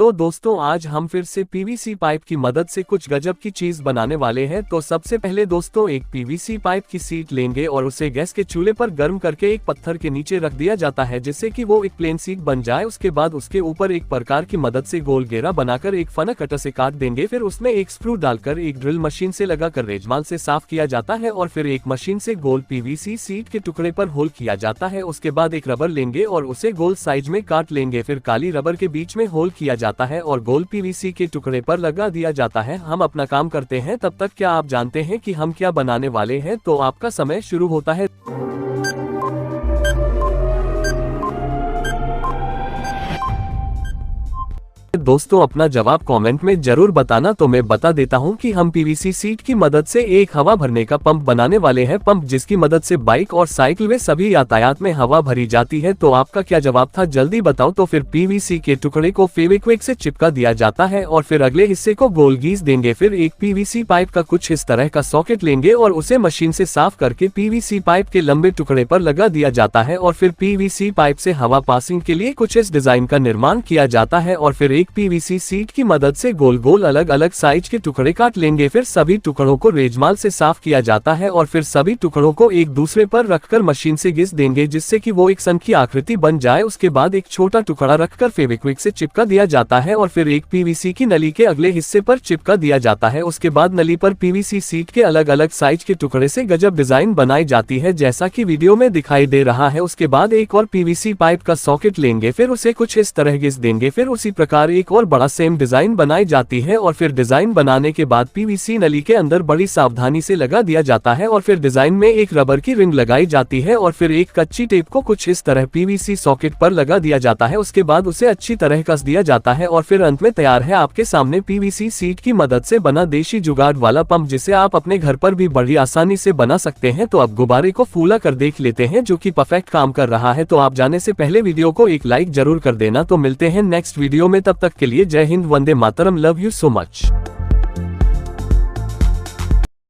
तो दोस्तों आज हम फिर से पीवीसी पाइप की मदद से कुछ गजब की चीज बनाने वाले हैं। तो सबसे पहले दोस्तों एक पीवीसी पाइप की सीट लेंगे और उसे गैस के चूल्हे पर गर्म करके एक पत्थर के नीचे रख दिया जाता है जिससे कि वो एक प्लेन सीट बन जाए। उसके बाद उसके ऊपर एक प्रकार की मदद से गोल घेरा बनाकर एक फनक कटर से काट देंगे। फिर उसमें एक स्क्रू डालकर एक ड्रिल मशीन से लगाकर रेजमाल से साफ किया जाता है और फिर एक मशीन से गोल पीवीसी सीट के टुकड़े पर होल किया जाता है। उसके बाद एक रबर लेंगे और उसे गोल साइज में काट लेंगे। फिर काली रबर के बीच में होल किया जाता है और गोल पीवीसी के टुकड़े पर लगा दिया जाता है। हम अपना काम करते हैं तब तक क्या आप जानते हैं कि हम क्या बनाने वाले हैं? तो आपका समय शुरू होता है। दोस्तों अपना जवाब कमेंट में जरूर बताना। तो मैं बता देता हूं कि हम पीवीसी सीट की मदद से एक हवा भरने का पंप बनाने वाले हैं। पंप जिसकी मदद से बाइक और साइकिल में सभी यातायात में हवा भरी जाती है। तो आपका क्या जवाब था जल्दी बताओ। तो फिर पीवीसी के टुकड़े को फेविक्विक से चिपका दिया जाता है और फिर अगले हिस्से को गोल घिस देंगे। फिर एक पीवीसी पाइप का कुछ इस तरह का सॉकेट लेंगे और उसे मशीन से साफ करके पीवीसी पाइप के लंबे टुकड़े पर लगा दिया जाता है और फिर पीवीसी पाइप से हवा पासिंग के लिए कुछ इस डिजाइन का निर्माण किया जाता है और फिर एक पीवीसी सीट की मदद से गोल गोल अलग अलग साइज के टुकड़े काट लेंगे। फिर सभी टुकड़ों को रेजमाल से साफ किया जाता है और फिर सभी टुकड़ों को एक दूसरे पर रखकर मशीन से घिस देंगे जिससे कि वो एक सन की आकृति बन जाए। उसके बाद एक छोटा टुकड़ा रखकर फेविक्विक से चिपका दिया जाता है और फिर एक पीवीसी की नली के अगले हिस्से पर चिपका दिया जाता है। उसके बाद नली पर पीवीसी सीट के अलग अलग साइज के टुकड़े से गजब डिजाइन बनाई जाती है जैसा कि वीडियो में दिखाई दे रहा है। उसके बाद एक और पीवीसी पाइप का सॉकेट लेंगे, फिर उसे कुछ इस तरह घिस देंगे। फिर उसी प्रकार एक और बड़ा सेम डिजाइन बनाई जाती है और फिर डिजाइन बनाने के बाद पीवीसी नली के अंदर बड़ी सावधानी से लगा दिया जाता है और फिर डिजाइन में एक रबर की रिंग लगाई जाती है और फिर एक कच्ची टेप को कुछ इस तरह पीवीसी सॉकेट पर लगा दिया जाता है। उसके बाद उसे अच्छी तरह कस दिया जाता है और फिर अंत में तैयार है आपके सामने पीवीसी सीट की मदद से बना देशी जुगाड़ वाला पंप जिसे आप अपने घर पर भी बड़ी आसानी से बना सकते हैं। तो अब गुब्बारे को फूला कर देख लेते हैं जो कि परफेक्ट काम कर रहा है। तो आप जाने से पहले वीडियो को एक लाइक जरूर कर देना। तो मिलते हैं नेक्स्ट वीडियो में, तब तक के लिए जय Hind, Vande Mataram, love you so much.